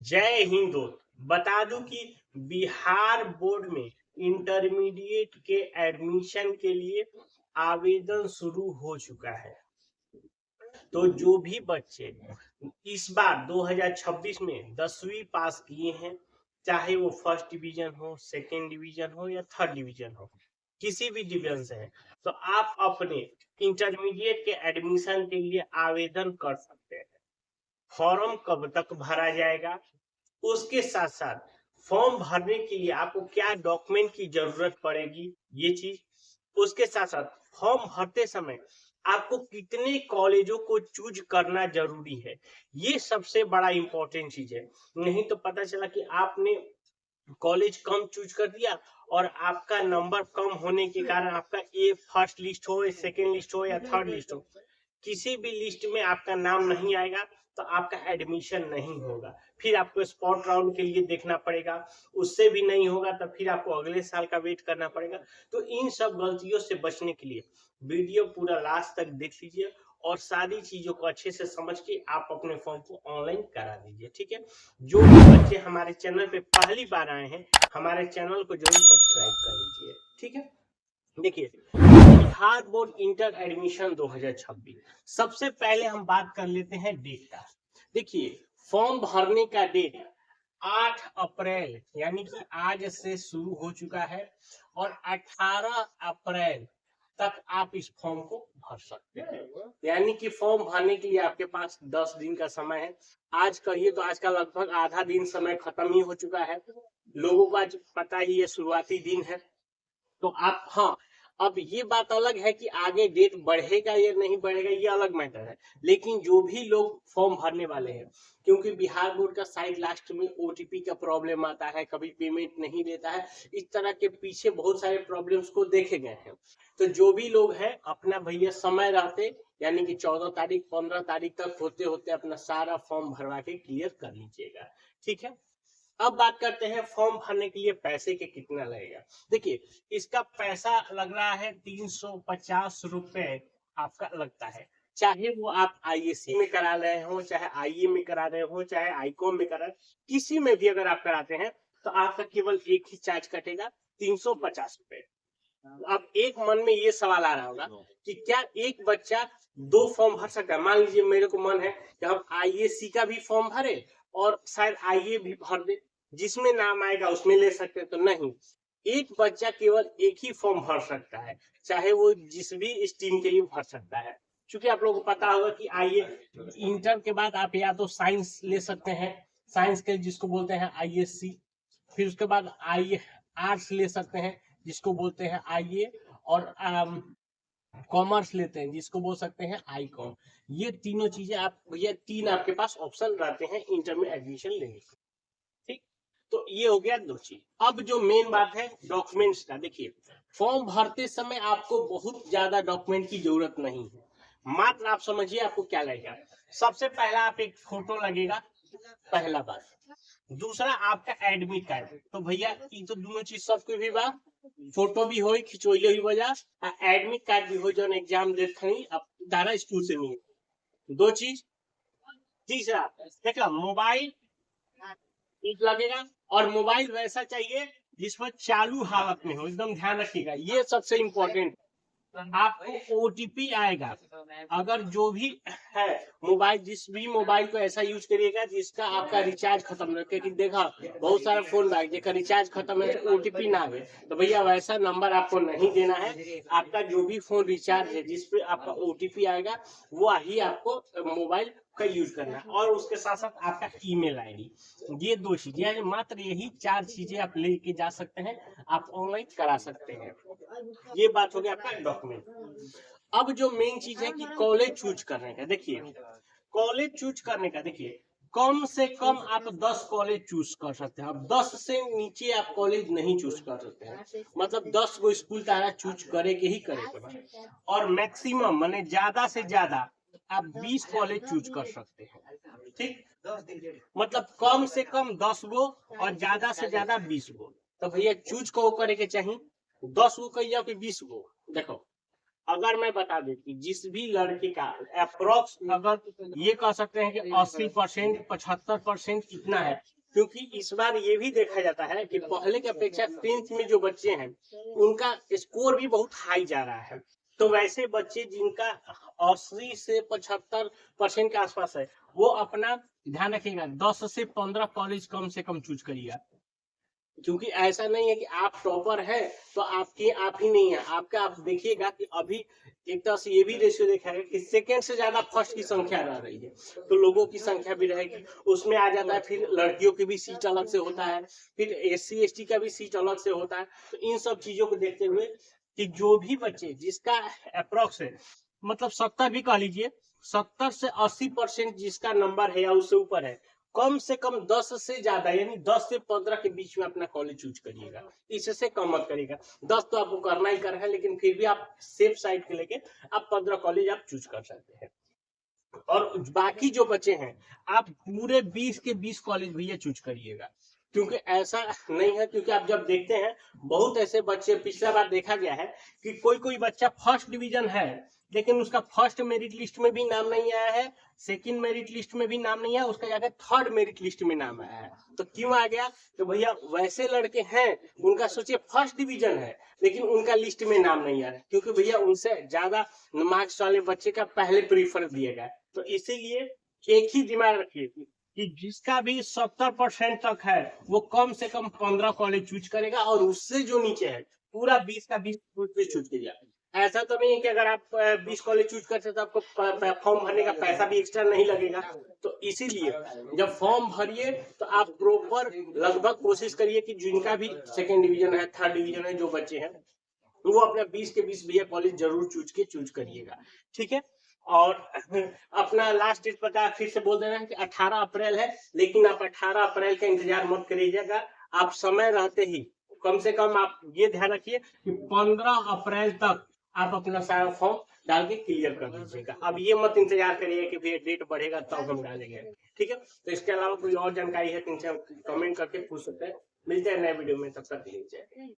जय हिंद दोस्त। बता दूं कि बिहार बोर्ड में इंटरमीडिएट के एडमिशन के लिए आवेदन शुरू हो चुका है। तो जो भी बच्चे इस बार 2026 में 10वीं पास किए हैं, चाहे वो फर्स्ट डिवीजन हो, सेकेंड डिवीजन हो या थर्ड डिवीजन हो, किसी भी डिवीजन से है, तो आप अपने इंटरमीडिएट के एडमिशन के लिए आवेदन कर सकते हैं। फॉर्म कब तक भरा जाएगा, उसके साथ साथ फॉर्म भरने के लिए आपको क्या डॉक्यूमेंट की जरूरत पड़ेगी, ये चीज, उसके साथ साथ फॉर्म भरते समय आपको कितने कॉलेजों को चूज करना जरूरी है, ये सबसे बड़ा इंपॉर्टेंट चीज है। नहीं तो पता चला कि आपने कॉलेज कम चूज कर दिया और आपका नंबर कम होने के कारण आपका ए फर्स्ट लिस्ट हो, सेकेंड लिस्ट हो या थर्ड लिस्ट हो, किसी भी लिस्ट में आपका नाम नहीं आएगा तो आपका एडमिशन नहीं होगा। फिर आपको स्पॉट राउंड के लिए देखना पड़ेगा, उससे भी नहीं होगा तो फिर आपको अगले साल का वेट करना पड़ेगा। तो इन सब गलतियों से बचने के लिए वीडियो पूरा लास्ट तक देख लीजिए और सारी चीजों को अच्छे से समझ के आप अपने फॉर्म को ऑनलाइन करा दीजिए, ठीक है। जो भी बच्चे हमारे चैनल पे पहली बार आए हैं, हमारे चैनल को जरूर सब्सक्राइब कर लीजिए, ठीक है। देखिए, बिहार बोर्ड इंटर एडमिशन 2026, सबसे पहले हम बात कर लेते हैं डेट का। देखिए, फॉर्म भरने का डेट 8 अप्रैल यानी कि आज से शुरू हो चुका है और 18 अप्रैल तक आप इस फॉर्म को भर सकते हैं। यानी कि फॉर्म भरने के लिए आपके पास 10 दिन का समय है। आज कहिए तो आज का लगभग आधा दिन समय खत्म ही हो चुका है। लोगों को आज पता ही है शुरुआती दिन है। तो आप, हाँ, अब ये बात अलग है कि आगे डेट बढ़ेगा या नहीं बढ़ेगा, ये अलग मैटर है। लेकिन जो भी लोग फॉर्म भरने वाले हैं, क्योंकि बिहार बोर्ड का साइड लास्ट में ओटीपी का प्रॉब्लम आता है, कभी पेमेंट नहीं देता है, इस तरह के पीछे बहुत सारे प्रॉब्लम्स को देखे गए हैं। तो जो भी लोग हैं अपना भैया समय रहते, यानी कि 14 तारीख 15 तारीख तक होते होते अपना सारा फॉर्म भरवा के क्लियर कर लीजिएगा, ठीक है। अब बात करते हैं फॉर्म भरने के लिए पैसे के कितना लगेगा। देखिए, इसका पैसा लग रहा है 350 रुपए आपका लगता है। चाहे वो आप आईएससी में करा रहे हो, चाहे आईए में करा रहे हो, चाहे आईकॉम में करा, किसी में भी अगर आप कराते हैं तो आपका केवल एक ही चार्ज कटेगा, 350 रुपए। अब एक मन में ये सवाल आ रहा होगा कि क्या एक बच्चा दो फॉर्म भर सकता है। मान लीजिए मेरे को मन है कि हम आईएससी का भी फॉर्म भरे और शायद आईए भी भर दे, जिसमें नाम आएगा उसमें ले सकते हैं। तो नहीं, एक बच्चा केवल एक ही फॉर्म भर सकता है, चाहे वो जिस भी स्ट्रीम के लिए भर सकता है। क्योंकि आप लोगों को पता होगा कि आइए इंटर के बाद आप या तो साइंस ले सकते हैं, साइंस के जिसको बोलते हैं आईएससी, फिर उसके बाद आई आर्ट्स ले सकते हैं जिसको बोलते हैं आईए, और कॉमर्स लेते हैं जिसको बोल सकते हैं आई कॉम। ये तीनों चीजें आप, ये तीन आपके पास ऑप्शन रहते हैं इंटर में एडमिशन लेने के, ठीक। तो ये हो गया दो चीज। अब जो मेन बात है डॉक्यूमेंट्स का, देखिए फॉर्म भरते समय आपको बहुत ज्यादा डॉक्यूमेंट की जरूरत नहीं है। मात्र आप समझिए आपको क्या लगेगा। सबसे पहला आप एक फोटो लगेगा, पहला बात। दूसरा आपका एडमिट कार्ड। तो भैया ये तो दोनों चीज सबके भी बा, फोटो भी हो खिंचोइले हुई वजह, एडमिट कार्ड भी हो जो एग्जाम देत खनी अब तारा स्कूल से मिले, दो चीज। तीसरा देखा मोबाइल एक लगेगा, और मोबाइल वैसा चाहिए जिसमें चालू हालत में हो, एकदम ध्यान रखिएगा, ये सबसे इंपॉर्टेंट। आपको ओटीपी आएगा अगर जो भी है मोबाइल, जिस भी मोबाइल को ऐसा यूज करिएगा जिसका आपका रिचार्ज खत्म है। क्योंकि देखा बहुत सारा फोन बैग जिसका रिचार्ज खत्म है तो ओटीपी ना आए, तो भैया वैसा नंबर आपको नहीं देना है। आपका जो भी फोन रिचार्ज है जिसपे आपका ओटीपी आएगा वो ही आपको मोबाइल का यूज करना है, और उसके साथ साथ आपका ईमेल आईडी। ये दो चीजें, मात्र यही चार चीजें आप लेके जा सकते हैं, आप ऑनलाइन करा सकते हैं। ये बात हो गया आपका डॉक्यूमेंट। अब जो मेन चीज है कि कॉलेज चूज करने का, देखिए कॉलेज चूज करने का, देखिए कम से कम आप 10 कॉलेज चूज कर सकते हैं। अब 10 से नीचे आप कॉलेज नहीं चूज कर सकते हैं, मतलब 10 को स्कूल तारा चूज करे के ही करे। और मैक्सिमम माने ज्यादा से ज्यादा आप 20 कॉलेज चूज कर सकते हैं, ठीक। मतलब कम से कम 10 गो और ज्यादा से ज्यादा 20 गो। तो भैया चूज को करे के चाहिए 10 गो कहिया कि 20 गो। देखो अगर मैं बता दूं कि जिस भी लड़के का अप्रोक्स, अगर ये कह सकते हैं कि 80%, 75% इतना है, क्योंकि इस बार ये भी देखा जाता है कि पहले की अपेक्षा 10th में जो बच्चे हैं उनका स्कोर भी बहुत हाई जा रहा है। तो वैसे बच्चे जिनका 80 से 75% के आसपास है, वो अपना ध्यान रखिएगा, 10 से 15 कॉलेज कम से कम चूज करिएगा। क्योंकि ऐसा नहीं है कि आप टॉपर है तो आपकी आप ही नहीं है, आपका आप देखिएगा कि अभी एक तरह से ये भी रेशियो देखा है कि सेकंड से ज्यादा फर्स्ट की संख्या रह रही है, तो लोगों की संख्या भी रहेगी, उसमें आ जाता है। फिर लड़कियों की भी सीट अलग से होता है, फिर SC ST का भी सीट अलग से होता है। तो इन सब चीजों को देखते हुए कि जो भी बच्चे जिसका अप्रोक्स है, मतलब 70 भी कह लीजिए, 70 से 80% जिसका नंबर है या उससे ऊपर है, कम से कम 10 से ज्यादा यानी 10 से 15 के बीच में अपना कॉलेज चूज करिएगा, इससे कम मत करिएगा। 10 तो आपको करना ही करना है, लेकिन फिर भी आप सेफ साइड के लेके आप 15 कॉलेज आप चूज कर सकते हैं। और बाकी जो बचे हैं, आप पूरे 20 के 20 कॉलेज भैया चूज करिएगा, क्योंकि ऐसा नहीं है, क्योंकि आप जब देखते हैं बहुत ऐसे बच्चे, पिछला बार देखा गया है कि कोई कोई बच्चा फर्स्ट डिवीजन है लेकिन उसका फर्स्ट मेरिट लिस्ट में भी नाम नहीं आया है, सेकंड मेरिट लिस्ट में भी नाम नहीं आया, उसका जाकर थर्ड मेरिट लिस्ट में नाम आया है। तो क्यों आ गया? तो भैया वैसे लड़के हैं, उनका सोचिए फर्स्ट डिवीजन है लेकिन उनका लिस्ट में नाम नहीं आ रहा है, क्योंकि भैया उनसे ज्यादा मार्क्स वाले बच्चे का पहले प्रीफर दिया गया। तो इसीलिए एक ही दिमाग रखिए कि जिसका भी 70% तक है वो कम से कम 15 कॉलेज चूज करेगा, और उससे जो नीचे है पूरा 20 का 20 चूज किया। ऐसा तो नहीं है कि अगर आप 20 कॉलेज चूज करते तो आपको फॉर्म भरने का पैसा भी एक्स्ट्रा नहीं लगेगा। तो इसीलिए जब फॉर्म भरिए तो आप प्रॉपर लगभग कोशिश करिए कि जिनका भी सेकेंड डिवीजन है, थर्ड डिवीजन है, जो बच्चे हैं वो अपना 20 के 20 भैया कॉलेज जरूर चूज करिएगा, ठीक है। और अपना लास्ट डेट पता फिर से बोल देना है कि 18 अप्रैल है, लेकिन आप 18 अप्रैल का इंतजार मत करिएगा, आप समय रहते ही कम से कम आप ये ध्यान रखिए कि 15 अप्रैल तक आप अपना सारा फॉर्म डाल के क्लियर कर दीजिएगा। अब ये मत इंतजार करिए कि भैया डेट बढ़ेगा तब हम डालेंगे, ठीक है। तो इसके अलावा कोई और जानकारी है तो कमेंट करके पूछ सकते हैं। मिलते हैं नए वीडियो में, तब तक के लिए जय।